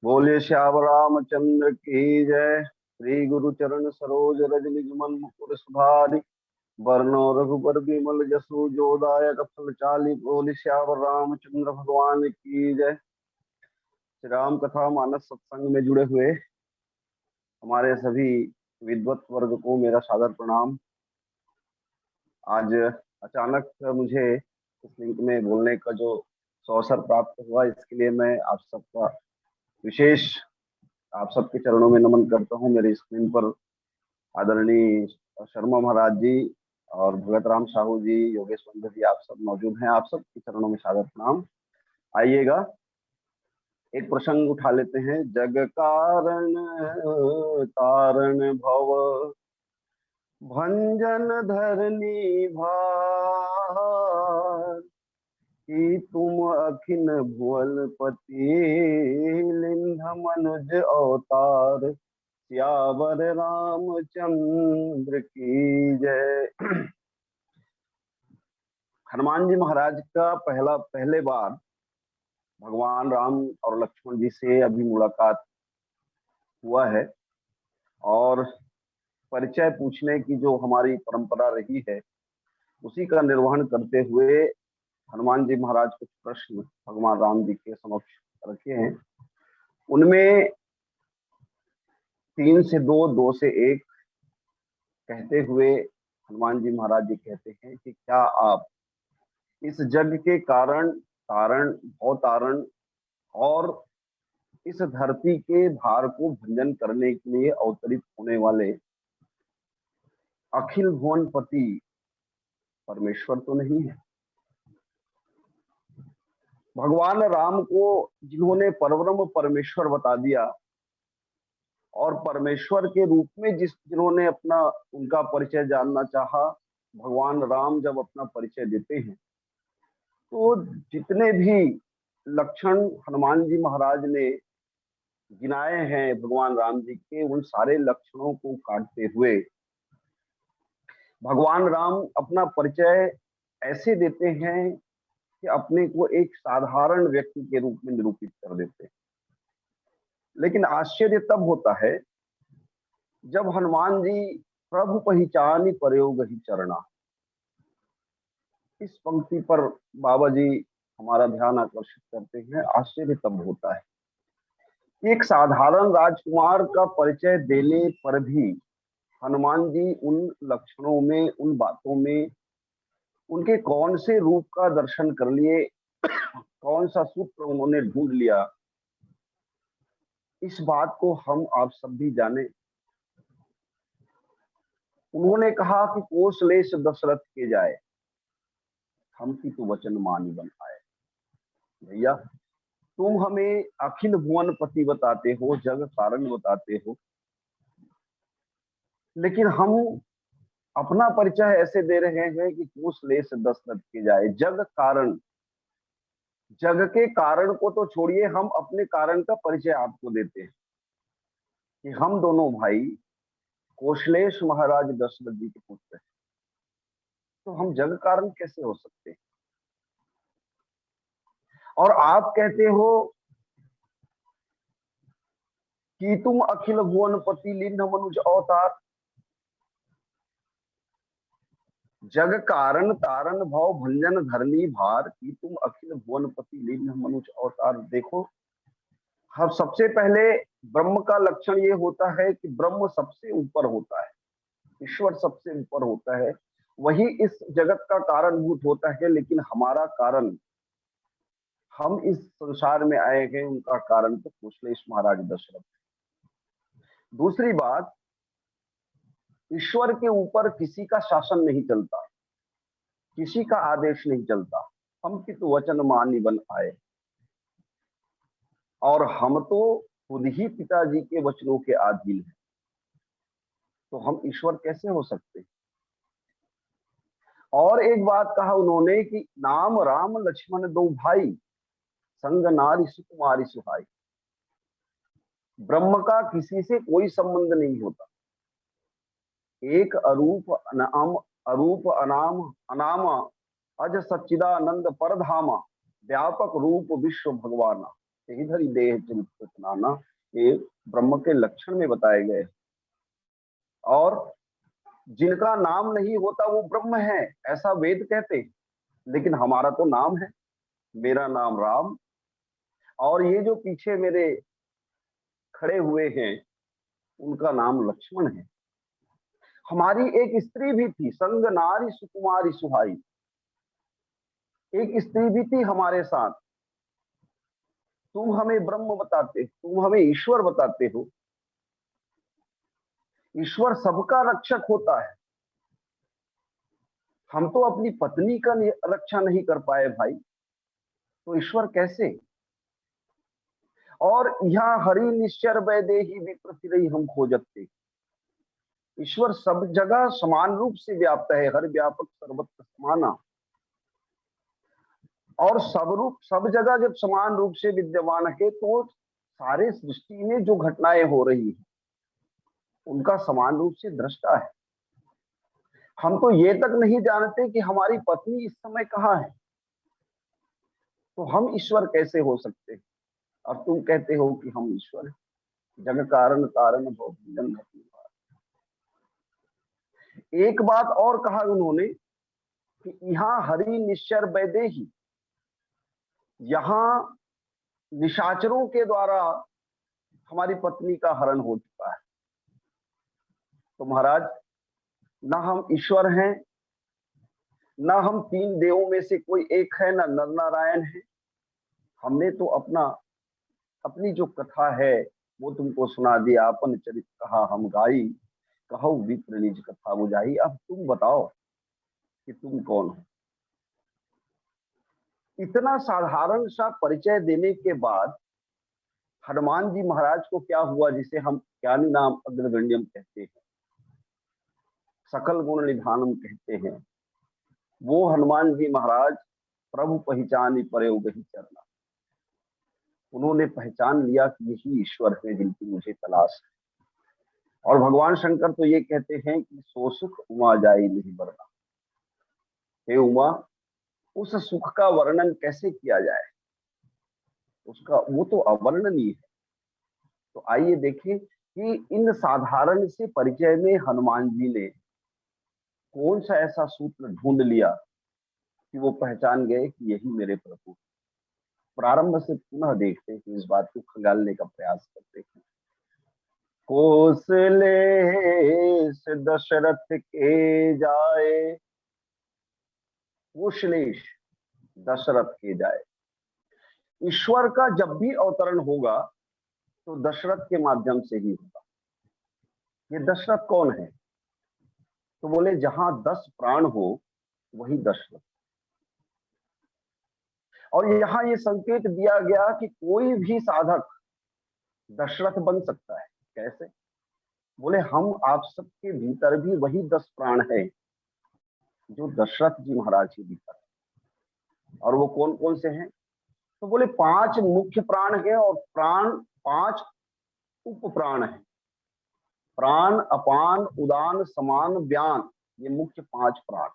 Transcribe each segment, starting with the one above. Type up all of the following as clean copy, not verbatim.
बोलिए श्याम रामचंद्र की जय। श्री गुरु चरण सरोज रज निज मन मुकुर सुधारि वरनो रघुबर विमल जसु जो दायक फल चालि। बोलिए श्याम रामचंद्र भगवान की जय। श्री राम कथा मानस सत्संग में जुड़े हुए हमारे सभी विद्वत वर्ग को मेरा सादर प्रणाम। आज अचानक मुझे इस लिंक में बोलने का जो अवसर प्राप्त हुआ, इसके लिए मैं आप सबका विशेष आप सबके चरणों में नमन करता हूँ। मेरी स्क्रीन पर आदरणीय शर्मा महाराज जी और भगत राम साहू जी, योगेश बंधु जी, आप सब मौजूद हैं। आप सबके चरणों में सादर प्रणाम। आइएगा एक प्रसंग उठा लेते हैं। जग कारण तारण भव भंजन धरनी भार कि तुम अखिल भुवन पति लिंध मनुज अवतार सियावर रामचंद्र की जय। हनुमान जी महाराज का पहले बार भगवान राम और लक्ष्मण जी से अभी मुलाकात हुआ है और परिचय पूछने की जो हमारी परंपरा रही है उसी का निर्वहन करते हुए हनुमान जी महाराज कुछ प्रश्न भगवान राम जी के समक्ष रखे हैं। उनमें 3 से 2, 2 से 1 कहते हुए हनुमान जी महाराज जी कहते हैं कि क्या आप इस जग के कारण तारण भवतारण और इस धरती के भार को भंजन करने के लिए अवतरित होने वाले अखिल भुवन पति परमेश्वर तो नहीं है? भगवान राम को जिन्होंने परब्रह्म परमेश्वर बता दिया और परमेश्वर के रूप में जिन्होंने अपना उनका परिचय जानना चाहा, भगवान राम जब अपना परिचय देते हैं तो जितने भी लक्षण हनुमान जी महाराज ने गिनाए हैं भगवान राम जी के, उन सारे लक्षणों को काटते हुए भगवान राम अपना परिचय ऐसे देते हैं कि अपने को एक साधारण व्यक्ति के रूप में निरूपित कर देते हैं। लेकिन आश्चर्य तब होता है जब हनुमान जी प्रभु पहचानी प्रयोग ही चरना, इस पंक्ति पर बाबा जी हमारा ध्यान आकर्षित करते हैं। आश्चर्य तब होता है एक साधारण राजकुमार का परिचय देने पर भी हनुमान जी उन लक्षणों में, उन बातों में उनके कौन से रूप का दर्शन कर लिए, कौन सा सूत्र उन्होंने ढूंढ लिया, इस बात को हम आप सब भी जाने। उन्होंने कहा कि कोसलेश दशरथ के जाए, हम की तो वचन मानी बन आए। भैया, तुम हमें अखिल भुवन पति बताते हो, जग कारण बताते हो, लेकिन हम अपना परिचय ऐसे दे रहे हैं कि कोसलेश दशरथ के जाए। जग कारण, जग के कारण को तो छोड़िए, हम अपने कारण का परिचय आपको देते हैं कि हम दोनों भाई कौशलेश महाराज दशरथ जी के पुत्र हैं। तो हम जग कारण कैसे हो सकते हैं? और आप कहते हो कि तुम अखिल भुवन पति लिंध मनुज अवतार। जग कारण तारण भव भंजन धरनी भार की तुम अखिल भुवनपति लीन मनुज अवतार। देखो, हम सबसे पहले ब्रह्म का लक्षण ये होता है कि ब्रह्म सबसे ऊपर होता है, ईश्वर सबसे ऊपर होता है, वही इस जगत का कारणभूत होता है। लेकिन हमारा कारण, हम इस संसार में आए हैं, उनका कारण तो कुशलेश महाराज दशरथ। दूसरी बात, ईश्वर के ऊपर किसी का शासन नहीं चलता, किसी का आदेश नहीं चलता। हम कित वचन मानी बन आए, और हम तो खुद ही पिताजी के वचनों के अधीन हैं। तो हम ईश्वर कैसे हो सकते हैं? और एक बात कहा उन्होंने कि नाम राम लक्ष्मण दो भाई, संग नारी सुकुमारी सुहाई। ब्रह्म का किसी से कोई संबंध नहीं होता। एक अरूप अनाम, अरूप अनाम अनामा अज सच्चिदानंद परधामा, व्यापक रूप विश्व भगवाना, इधर ही देह चिंतित नाना। ये ब्रह्म के लक्षण में बताए गए। और जिनका नाम नहीं होता वो ब्रह्म है, ऐसा वेद कहते। लेकिन हमारा तो नाम है, मेरा नाम राम, और ये जो पीछे मेरे खड़े हुए हैं उनका नाम लक्ष्मण है। हमारी एक स्त्री भी थी, संग नारी सुकुमारी सुहाई, एक स्त्री भी थी हमारे साथ। तुम हमें ब्रह्म बताते, तुम हमें ईश्वर बताते हो। ईश्वर सबका रक्षक होता है। हम तो अपनी पत्नी का रक्षा नहीं कर पाए भाई, तो ईश्वर कैसे? और यहाँ हरि निश्चर वैदेही विप्रतिरही हम खोजते। ईश्वर सब जगह समान रूप से व्याप्त है, हर व्यापक सर्वत्र समाना। और सब रूप सब जगह जब समान रूप से विद्यमान है, तो सारे सृष्टि में जो घटनाएं हो रही है उनका समान रूप से दृष्टा है। हम तो ये तक नहीं जानते कि हमारी पत्नी इस समय कहाँ है, तो हम ईश्वर कैसे हो सकते हैं? और तुम कहते हो कि हम ईश्वर हैं। जग कारण कारण भव भंजन धरनी भार। एक बात और कहा उन्होंने कि यहाँ हरि निश्चर वैदेही, यहाँ निशाचरों के द्वारा हमारी पत्नी का हरण हो चुका है। तो महाराज, ना हम ईश्वर हैं, ना हम तीन देवों में से कोई एक है, ना नर नारायण है। हमने तो अपनी जो कथा है वो तुमको सुना दिया। अपन चरित कहा हम गाई, कहो विप्र निज कथा बुझाई। अब तुम बताओ कि तुम कौन हो? इतना साधारण सा परिचय देने के बाद हनुमान जी महाराज को क्या हुआ, जिसे हम ज्ञानी नाम अग्रगण्यम कहते हैं, सकल गुण निधानम कहते हैं, वो हनुमान जी महाराज प्रभु पहचानी परे गही चरना। उन्होंने पहचान लिया कि यही ईश्वर है जिनकी मुझे तलाश है। और भगवान शंकर तो ये कहते हैं कि सो सुख उमा जाई नहीं वरना। हे उमा, उस सुख का वर्णन कैसे किया जाए, उसका वो तो अवर्णनीय है। तो आइए देखें कि इन साधारण से परिचय में हनुमान जी ने कौन सा ऐसा सूत्र ढूंढ लिया कि वो पहचान गए कि यही मेरे प्रभु। प्रारंभ से पुनः देखते हैं, इस बात को खंगालने का प्रयास करते हैं। कौशले से दशरथ के जाए, कुशलेश दशरथ के जाए। ईश्वर का जब भी अवतरण होगा तो दशरथ के माध्यम से ही होगा। ये दशरथ कौन है? तो बोले जहां 10 प्राण हो वही दशरथ। और यहाँ ये संकेत दिया गया कि कोई भी साधक दशरथ बन सकता है। कैसे? बोले हम आप सबके भीतर भी वही 10 प्राण है जो दशरथ जी महाराज के भीतर है। और वो कौन कौन से हैं? तो बोले 5 मुख्य प्राण है और प्राण 5 उप प्राण है। प्राण, अपान, उदान, समान, व्यान, ये मुख्य 5 प्राण।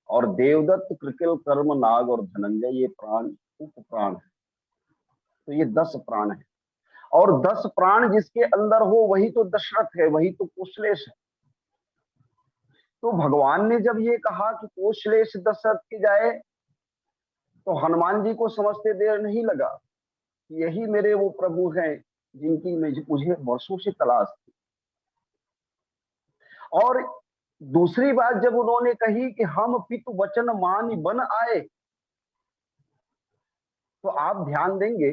और देवदत्त, कृकिल, कर्म, नाग और धनंजय, ये प्राण उप प्राण है। तो ये 10 प्राण है। और 10 प्राण जिसके अंदर हो वही तो दशरथ है, वही तो कुशलेश है। तो भगवान ने जब ये कहा कि कोशलेष दशरथ की जाए, तो हनुमान जी को समझते देर नहीं लगा कि यही मेरे वो प्रभु हैं जिनकी मुझे वर्षों से तलाश थी। और दूसरी बात जब उन्होंने कही कि हम पितु वचन मानि बन आए, तो आप ध्यान देंगे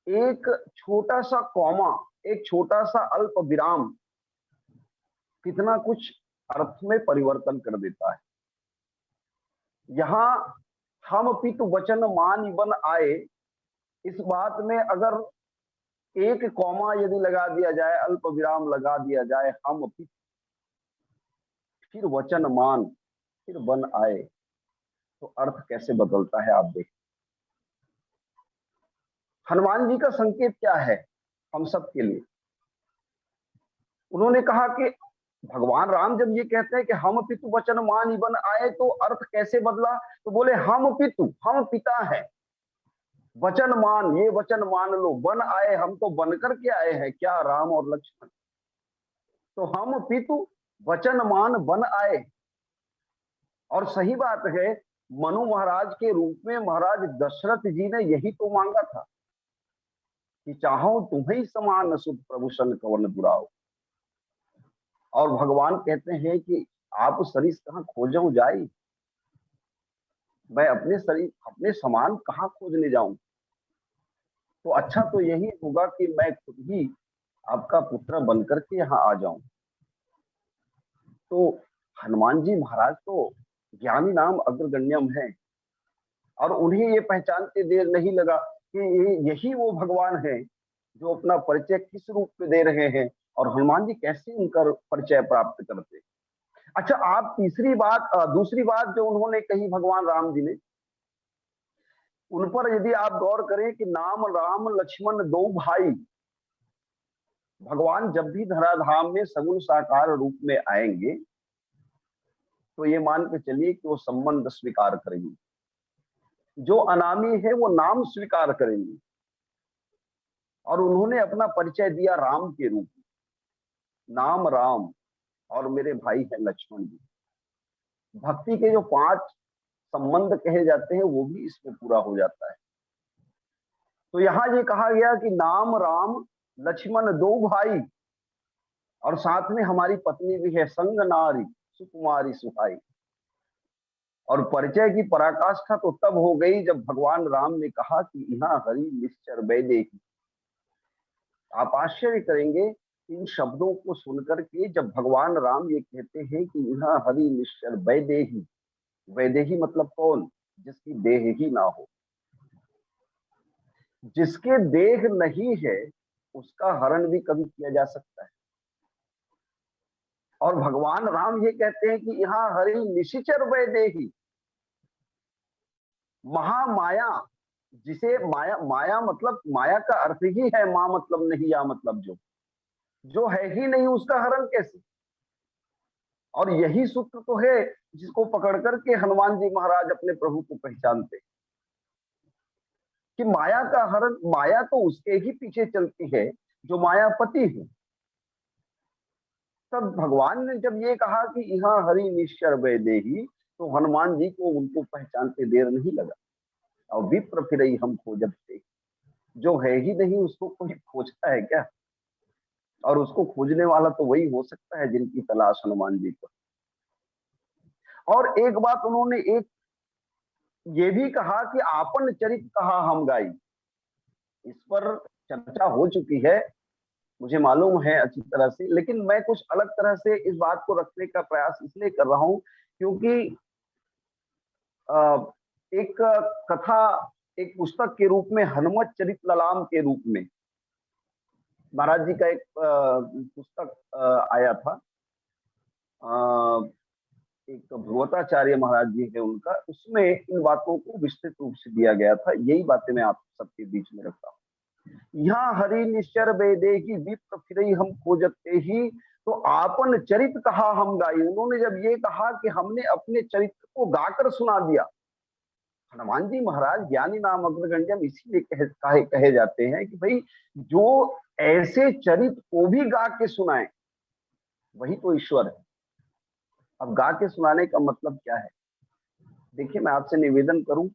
एक छोटा सा कॉमा, एक छोटा सा अल्प विराम कितना कुछ अर्थ में परिवर्तन कर देता है। यहां हम पितु वचन मानि बन आए, इस बात में अगर एक कॉमा यदि लगा दिया जाए, अल्प विराम लगा दिया जाए, हम पितु फिर वचन मान फिर बन आए, तो अर्थ कैसे बदलता है आप देखिए। हनुमान जी का संकेत क्या है हम सब के लिए? उन्होंने कहा कि भगवान राम जब ये कहते हैं कि हम पितु वचन मान बन आए, तो अर्थ कैसे बदला? तो बोले हम पितु, हम पिता हैं, वचन मान, ये वचन मान लो, बन आए, हम तो बन करके आए हैं क्या, राम और लक्ष्मण। तो हम पितु वचन मान बन आए। और सही बात है, मनु महाराज के रूप में महाराज दशरथ जी ने यही तो मांगा था कि चाहो तुम्हें समान सुत प्रभु सन कवन दुराओ। और भगवान कहते हैं कि आप सरिस कहां खोजो जाई, मैं अपने शरीर अपने समान कहां खोजने जाऊं। तो अच्छा तो यही होगा कि मैं खुद ही आपका पुत्र बनकर के यहाँ आ जाऊं। तो हनुमान जी महाराज तो ज्ञानी नाम अग्रगण्यम है, और उन्हें ये पहचानते देर नहीं लगा कि यही वो भगवान है जो अपना परिचय किस रूप में दे रहे हैं, और हनुमान जी कैसे उनका परिचय प्राप्त करते। अच्छा, आप दूसरी बात जो उन्होंने कही भगवान राम जी ने, उन पर यदि आप गौर करें कि नाम राम लक्ष्मण दो भाई, भगवान जब भी धराधाम में सगुण साकार रूप में आएंगे, तो ये मान के चलिए कि वो संबंध स्वीकार करेंगे। जो अनामी है वो नाम स्वीकार करेंगे, और उन्होंने अपना परिचय दिया राम के रूप में, नाम राम, और मेरे भाई है लक्ष्मण जी। भक्ति के जो 5 संबंध कहे जाते हैं वो भी इसमें पूरा हो जाता है। तो यहां ये कहा गया कि नाम राम लक्ष्मण दो भाई, और साथ में हमारी पत्नी भी है, संग नारी सुकुमारी सुहाई। और परिचय की पराकाष्ठा तो तब हो गई जब भगवान राम ने कहा कि यहाँ हरि निश्चर वैदेही। आप आश्चर्य करेंगे इन शब्दों को सुनकर के, जब भगवान राम ये कहते हैं कि यहाँ हरि निश्चर वैदेही। वैदेही मतलब कौन? जिसकी देह ही ना हो, जिसके देह नहीं है उसका हरण भी कभी किया जा सकता है। और भगवान राम ये कहते हैं कि यहाँ हरि निशिचर वैदेही, महामाया, जिसे माया, माया मतलब माया का अर्थ ही है मां मतलब नहीं, या मतलब जो है ही नहीं उसका हरण कैसे। और यही सूत्र तो है जिसको पकड़ करके हनुमान जी महाराज अपने प्रभु को पहचानते कि माया का हरण, माया तो उसके ही पीछे चलती है जो मायापति है। तब भगवान ने जब ये कहा कि यहाँ हरि निश्चर वैदेही, तो हनुमान जी को उनको पहचानते देर नहीं लगा। और विप्र फिर हम खोजत थे, जो है ही नहीं उसको कोई खोजता है क्या? और उसको खोजने वाला तो वही हो सकता है जिनकी तलाश हनुमान जी को। और एक बात उन्होंने एक ये भी कहा कि आपन चरित कहा हम गाई। इस पर चर्चा हो चुकी है, मुझे मालूम है अच्छी तरह से, लेकिन मैं कुछ अलग तरह से इस बात को रखने का प्रयास इसलिए कर रहा हूं क्योंकि एक कथा, एक पुस्तक के रूप में हनुमत चरित ललाम के रूप में महाराज जी का एक पुस्तक आया था। एक भगवताचार्य महाराज जी है उनका, उसमें इन बातों को विस्तृत रूप से दिया गया था। यही बातें मैं आप सबके बीच में रखता हूँ। यहाँ हरि निश्चर वेदेही विप्र फिरई हम खोजते ही, तो आपन चरित कहा हम गाई। उन्होंने जब ये कहा कि हमने अपने चरित्र को गाकर सुना दिया। हनुमान जी महाराज ज्ञानी नाम अग्रगण्यम इसीलिए कहे जाते हैं कि भाई जो ऐसे चरित्र को भी गा के सुनाए वही तो ईश्वर है। अब गा के सुनाने का मतलब क्या है? देखिए, मैं आपसे निवेदन करूं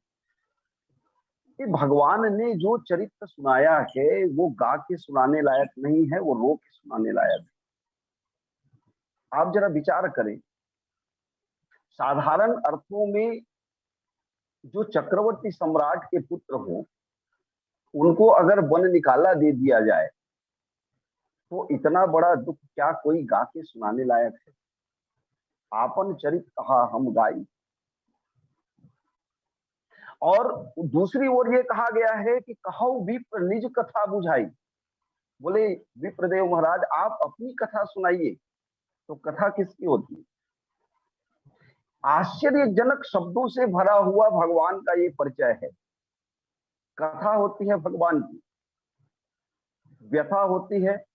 कि भगवान ने जो चरित्र सुनाया है वो गा के सुनाने लायक नहीं है, वो रो के सुनाने लायक है। आप जरा विचार करें, साधारण अर्थों में जो चक्रवर्ती सम्राट के पुत्र हो, उनको अगर वन निकाला दे दिया जाए तो इतना बड़ा दुख क्या कोई गा के सुनाने लायक है? आपन चरित कहा हम गाई। और दूसरी ओर ये कहा गया है कि कहो विप्र निज कथा बुझाई। बोले विप्रदेव महाराज, आप अपनी कथा सुनाइए। तो कथा किसकी होती है? आश्चर्यजनक शब्दों से भरा हुआ भगवान का ये परिचय है। कथा होती है भगवान की, व्यथा होती है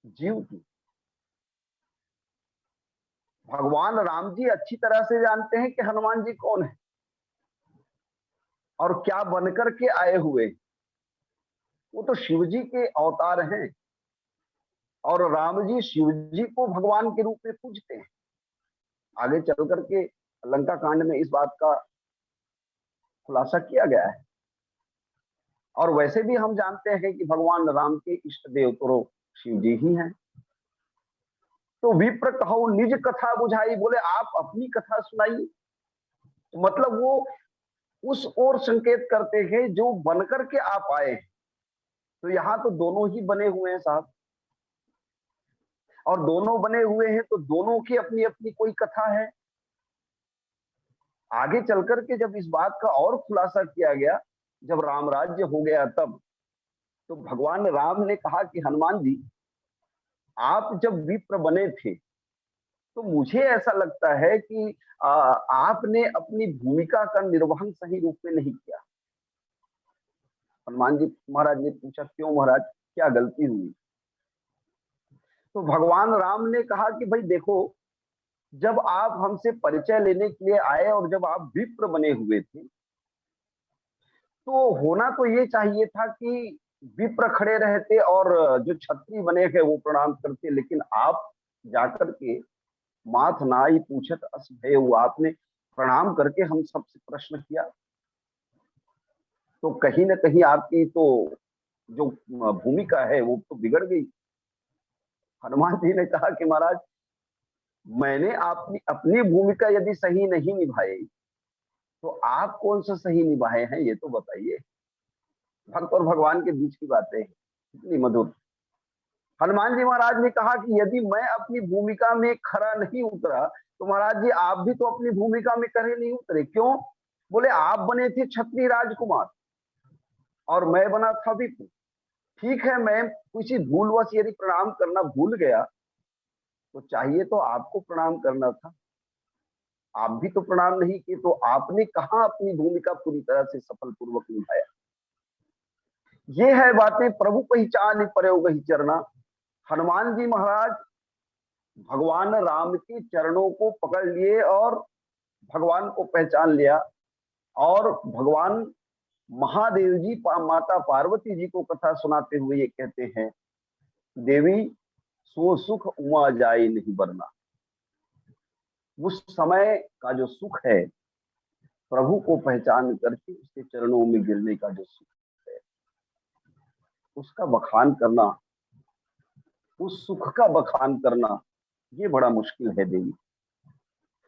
जीव की। भगवान राम जी अच्छी तरह से जानते हैं कि हनुमान जी कौन है और क्या बनकर के आए हुए। वो तो शिव जी के अवतार हैं और राम जी शिव जी को भगवान के रूप में पूजते हैं। आगे चल करके लंका कांड में इस बात का खुलासा किया गया है। और वैसे भी हम जानते हैं कि भगवान राम के इष्ट देव तो शिव जी ही हैं। तो विप्र कहो निज कथा बुझाई, बोले आप अपनी कथा सुनाइए। तो मतलब वो उस ओर संकेत करते हैं जो बनकर के आप आए हैं। तो यहां तो दोनों ही बने हुए हैं साहब, और दोनों बने हुए हैं तो दोनों की अपनी अपनी कोई कथा है। आगे चल करके जब इस बात का और खुलासा किया गया, जब राम राज्य हो गया तब, तो भगवान राम ने कहा कि हनुमान जी, आप जब विप्र बने थे तो मुझे ऐसा लगता है कि आपने अपनी भूमिका का निर्वहन सही रूप में नहीं किया। हनुमान जी महाराज ने पूछा, क्यों महाराज, क्या गलती हुई? तो भगवान राम ने कहा कि भाई देखो, जब आप हमसे परिचय लेने के लिए आए और जब आप विप्र बने हुए थे, तो होना तो ये चाहिए था कि विप्र खड़े रहते और जो क्षत्रिय बने थे वो प्रणाम करते, लेकिन आप जाकर के माथ नाई पूछत अस भयउ, आपने प्रणाम करके हम सबसे प्रश्न किया। तो कहीं ना कहीं आपकी तो जो भूमिका है वो तो बिगड़ गई। हनुमान जी ने कहा कि महाराज, मैंने अपनी अपनी भूमिका यदि सही नहीं निभाई तो आप कौन सा सही निभाए हैं, ये तो बताइए। भक्त और भगवान के बीच की बातें हैं, कितनी मधुर। हनुमान जी महाराज ने कहा कि यदि मैं अपनी भूमिका में खरा नहीं उतरा तो महाराज जी आप भी तो अपनी भूमिका में खरे नहीं उतरे। क्यों? बोले आप बने थे क्षत्रिय राजकुमार और मैं बना था विप्र। ठीक है, मैं किसी भूलवश यदि प्रणाम करना भूल गया तो चाहिए तो आपको प्रणाम करना था, आप भी तो प्रणाम नहीं किए, तो आपने कहां अपनी भूमिका पूरी तरह से सफल पूर्वक निभाया। ये है बातें प्रभु पहचान प्रयोग ही चरना। हनुमान जी महाराज भगवान राम के चरणों को पकड़ लिए और भगवान को पहचान लिया। और भगवान महादेव जी माता पार्वती जी को कथा सुनाते हुए ये कहते हैं, देवी सो सुख उमा जाए नहीं बरना। उस समय का जो सुख है, प्रभु को पहचान करके उसके चरणों में गिरने का जो सुख है, उसका बखान करना, उस सुख का बखान करना, ये बड़ा मुश्किल है देवी।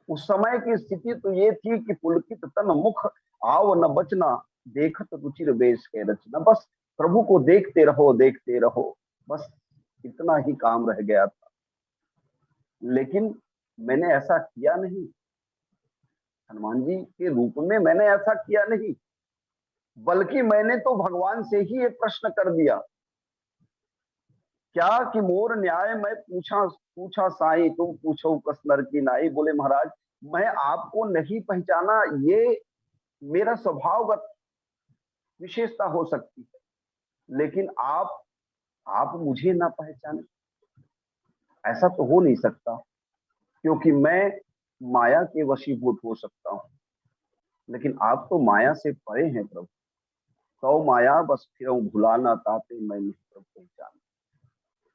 उस समय की स्थिति तो ये थी कि पुलकित तन मुख आव न बचना, देखत रुचिर बेश के रचना। बस प्रभु को देखते रहो देखते रहो, बस इतना ही काम रह गया था। लेकिन मैंने ऐसा किया नहीं, हनुमान जी के रूप में मैंने ऐसा किया नहीं, बल्कि मैंने तो भगवान से ही ये प्रश्न कर दिया, क्या कि मोर न्याय मैं पूछा पूछा साई, तुम पूछो कस नर की नाई। बोले महाराज, मैं आपको नहीं पहचाना, ये मेरा स्वभावगत विशेषता हो सकती है, लेकिन आप मुझे ना पहचाने, ऐसा तो हो नहीं सकता, क्योंकि मैं माया के वशीभूत हो सकता हूं, लेकिन आप तो माया से परे हैं प्रभु। तो माया बस फिर भुलाना ताते मैं नहीं प्रभु पहचान।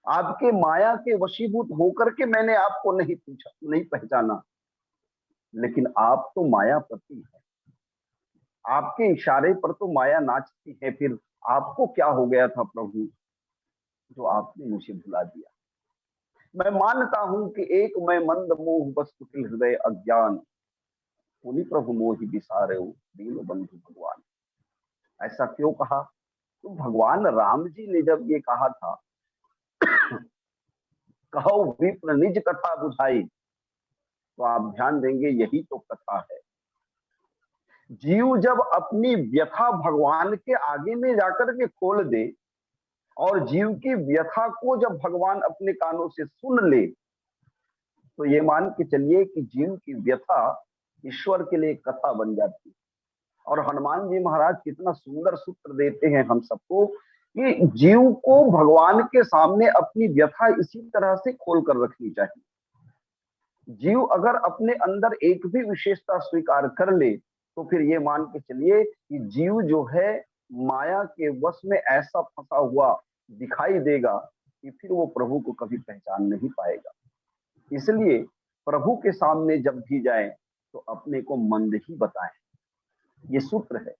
आपके माया के वशीभूत होकर के मैंने आपको नहीं पूछा, नहीं पहचाना, लेकिन आप तो मायापति है। आपके इशारे पर तो माया नाचती है। फिर आपको क्या हो गया था प्रभु, जो आपने मुझे भुला दिया। मैं मानता हूं कि एक मैं मंद मोह बस कुटिल हृदय अज्ञान, पुनि प्रभु मोहि बिसारे दीन बंधु भगवान। ऐसा क्यों कहा? तो भगवान राम जी ने जब ये कहा था, कहो विप्र निज कथा बुझाई, तो आप ध्यान देंगे यही तो कथा है। जीव जब अपनी व्यथा भगवान के आगे में जाकर के खोल दे, और जीव की व्यथा को जब भगवान अपने कानों से सुन ले, तो ये मान के चलिए कि जीव की व्यथा ईश्वर के लिए कथा बन जाती है। और हनुमान जी महाराज कितना सुंदर सूत्र देते हैं हम सबको, कि जीव को भगवान के सामने अपनी व्यथा इसी तरह से खोल कर रखनी चाहिए। जीव अगर अपने अंदर एक भी विशेषता स्वीकार कर ले, तो फिर ये मान के चलिए कि जीव जो है माया के वश में ऐसा फंसा हुआ दिखाई देगा कि फिर वो प्रभु को कभी पहचान नहीं पाएगा। इसलिए प्रभु के सामने जब भी जाए तो अपने को मंद ही बताएं। ये सूत्र है,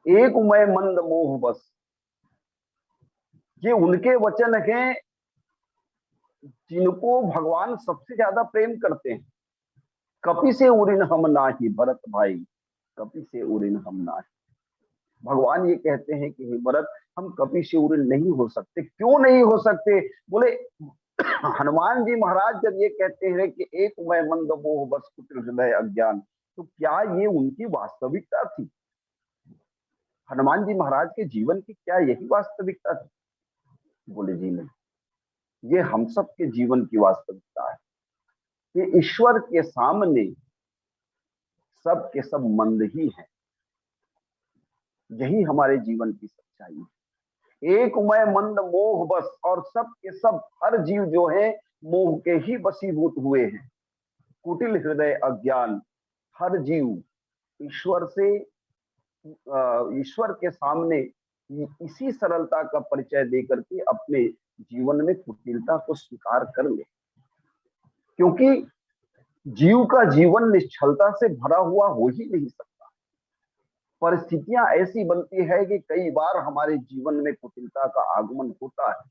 एक मैं मंद मोह बस। ये उनके वचन हैं जिनको भगवान सबसे ज्यादा प्रेम करते हैं। कपि से उरिन हम नाही भरत भाई, कपि से उरिन हम नाही। भगवान ये कहते हैं कि हे भरत, हम कपि से उरिन नहीं हो सकते। क्यों नहीं हो सकते? बोले हनुमान जी महाराज जब ये कहते हैं कि एक मैं मंद मोह बस कुटिल हृदय अज्ञान, तो क्या ये उनकी वास्तविकता थी? हनुमान जी महाराज के जीवन की क्या यही वास्तविकता थी? बोले जी नहीं, ये हम सब के जीवन की वास्तविकता है कि ईश्वर के सामने सब के सब मंद ही हैं। यही हमारे जीवन की सच्चाई है। एक मैं मंद मोह बस, और सब के सब हर जीव जो है मोह के ही वशीभूत हुए हैं। कुटिल हृदय अज्ञान, हर जीव ईश्वर से ईश्वर के सामने इसी सरलता का परिचय देकर के अपने जीवन में कुटिलता को स्वीकार कर ले। क्योंकि जीव का जीवन निश्चलता से भरा हुआ हो ही नहीं सकता। परिस्थितियां ऐसी बनती है कि कई बार हमारे जीवन में कुटिलता का आगमन होता है,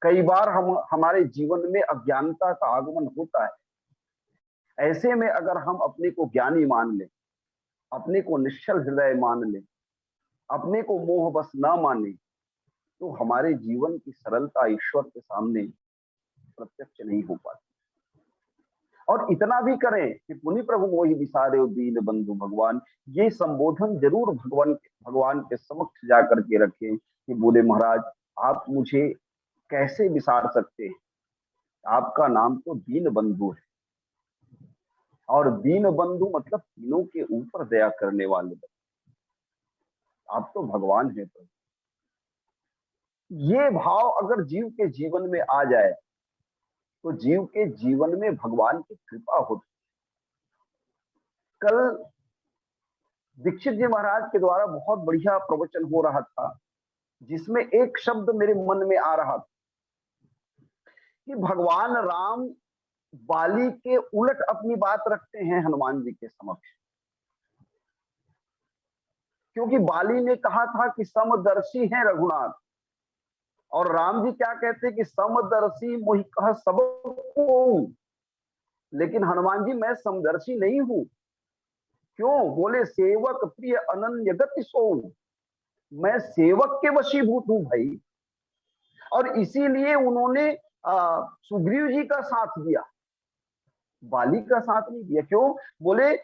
कई बार हमारे जीवन में अज्ञानता का आगमन होता है। ऐसे में अगर हम अपने को ज्ञानी मान लें, अपने को निश्चल हृदय मान लें, अपने को मोह बस ना माने, तो हमारे जीवन की सरलता ईश्वर के सामने प्रत्यक्ष नहीं हो पाती। और इतना भी करें कि पुनि प्रभु मोहि बिसारे दीन बंधु भगवान, ये संबोधन जरूर भगवान के समक्ष जाकर के रखें कि बोले महाराज, आप मुझे कैसे विसार सकते हैं? आपका नाम तो दीन बंधु है, और दीन बंधु मतलब तीनों के ऊपर दया करने वाले। आप तो भगवान है। तो ये भाव अगर जीव के जीवन में आ जाए, तो जीव के जीवन में भगवान की कृपा होती। कल दीक्षित जी महाराज के द्वारा बहुत बढ़िया प्रवचन हो रहा था, जिसमें एक शब्द मेरे मन में आ रहा था कि भगवान राम बाली के उलट अपनी बात रखते हैं हनुमान जी के समक्ष। क्योंकि बाली ने कहा था कि समदर्शी हैं रघुनाथ, और राम जी क्या कहते हैं कि समदर्शी मोहि कह सबको। लेकिन हनुमान जी, मैं समदर्शी नहीं हूं। क्यों? बोले सेवक प्रिय अनन्य गति सो, मैं सेवक के वशीभूत हूं भाई। और इसीलिए उन्होंने सुग्रीव जी का साथ दिया, बाली का साथ नहीं दिया। क्यों? बोले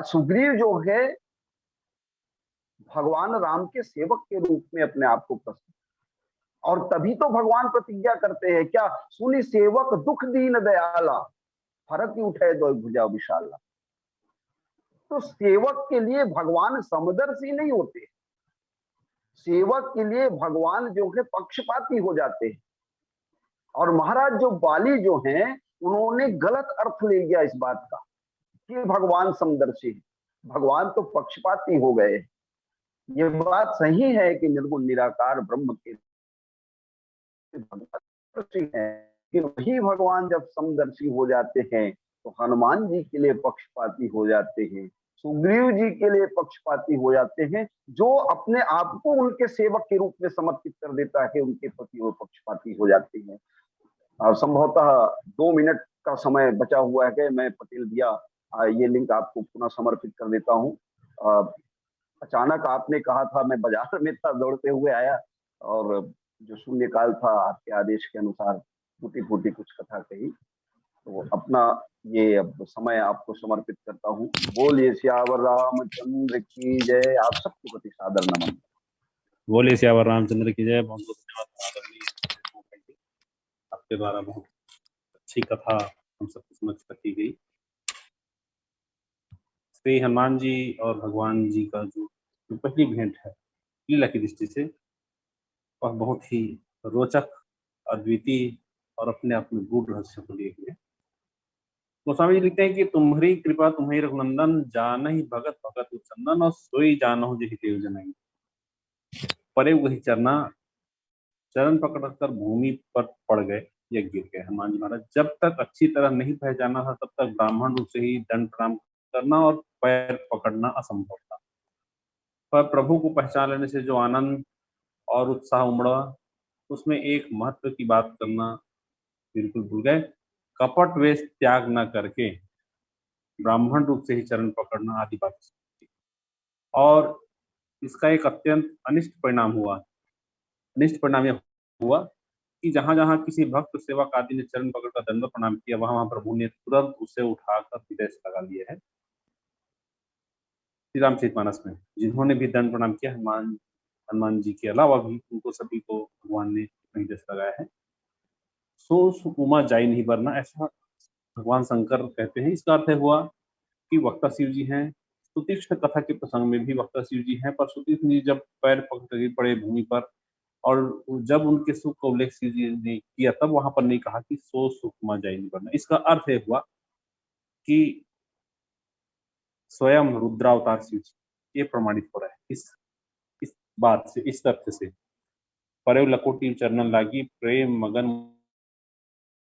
सुग्रीव जो है भगवान राम के सेवक के रूप में अपने आप को प्रस्तुत, और तभी तो भगवान प्रतिज्ञा करते हैं क्या, सुनि सेवक दुख दीन दयाला, फरक ही उठे दो भुजा विशाला। तो सेवक के लिए भगवान समदर्शी नहीं होते, सेवक के लिए भगवान जो है पक्षपाती हो जाते हैं। और महाराज जो बाली जो हैं, उन्होंने गलत अर्थ ले लिया इस बात का कि भगवान समदर्शी है, भगवान तो पक्षपाती हो गए। ये बात सही है कि निर्गुण निराकार ब्रह्म के भगवान समदर्शी हैं, कि वही भगवान जब समदर्शी हो जाते हैं तो हनुमान जी के लिए पक्षपाती हो जाते हैं, सुग्रीव जी के लिए पक्षपाती हो जाते हैं। जो अपने आप को उनके सेवक के रूप में समर्पित कर देता है, उनके प्रति वो पक्षपाती हो जाते हैं। और संभवतः 2 मिनट का समय बचा हुआ है कि मैं पटेल भैया ये लिंक आपको पुनः समर्पित कर देता हूँ। अचानक आपने कहा था, मैं बाजार में था, दौड़ते हुए आया और जो शून्यकाल था आपके आदेश के अनुसार टूटी फूटी कुछ कथा कही, तो अपना ये अब समय आपको समर्पित करता हूँ। बोलिए सियावर रामचंद्र की जय। आप सबके प्रति सादर नमन। बोलिए सियावर रामचंद्र की जय। बहुत बहुत धन्यवाद आदरणीय, आपके द्वारा बहुत अच्छी कथा हम सबको समझ रखी गई। श्री हनुमान जी और भगवान जी का जो पहली भेंट है लीला की दृष्टि से, वह बहुत ही रोचक, अद्वितीय और अपने आप में गूढ़ रहस्य को लिए हुए। गोस्वामी जी लिखते हैं कि तुम्हारी कृपा तुम्हारी रघुनंदन, जानहि भगत भगत चंदन, और सोई जानहु जहि देव जनई। परे वही चरना, चरण पकड़कर भूमि पर पड़ गए या गिर गए। हनुमान जी महाराज जब तक अच्छी तरह नहीं पहचाना था तब तक ब्राह्मण रूप से ही दंड प्रणाम करना और पैर पकड़ना असंभव था, पर प्रभु को पहचान लेने से जो आनंद और उत्साह उमड़ा, उसमें एक महत्व की बात करना बिल्कुल भूल गए। कपट वेश त्याग न करके ब्राह्मण रूप से ही चरण पकड़ना आदि बात, और इसका एक अत्यंत अनिष्ट परिणाम हुआ। अनिष्ट परिणाम यह हुआ कि जहां जहां किसी भक्त सेवक आदि ने चरण पकड़कर दंडवत प्रणाम किया, वहां वहां प्रभु ने तुरंत उसे उठाकर हृदय से लगा लिए है। श्री रामचरितमानस में जिन्होंने भी दंड प्रणाम किया, हनुमान जी के अलावा भी उनको सभी को भगवान ने हृदय से लगाया है। सो सुकुमा जाई नहीं बरना, ऐसा भगवान शंकर कहते हैं। इसका अर्थ हुआ कि वक्ता शिव जी हैं। सुतीक्ष्ण कथा के प्रसंग में भी वक्ता शिव जी हैं, पर सुतीक्ष्ण जी जब पैर पकड़ गिर पड़े भूमि पर और जब उनके सुख का उल्लेख शिव जी ने किया, तब वहां पर नहीं कहा कि सो सुकुमा जाई नहीं बरना। इसका अर्थ हुआ कि स्वयं रुद्रावतार शिव जी, ये प्रमाणित हो रहा है इस बात से, इस तथ्य से। परे लकोटी चरणन लागी, प्रेम मगन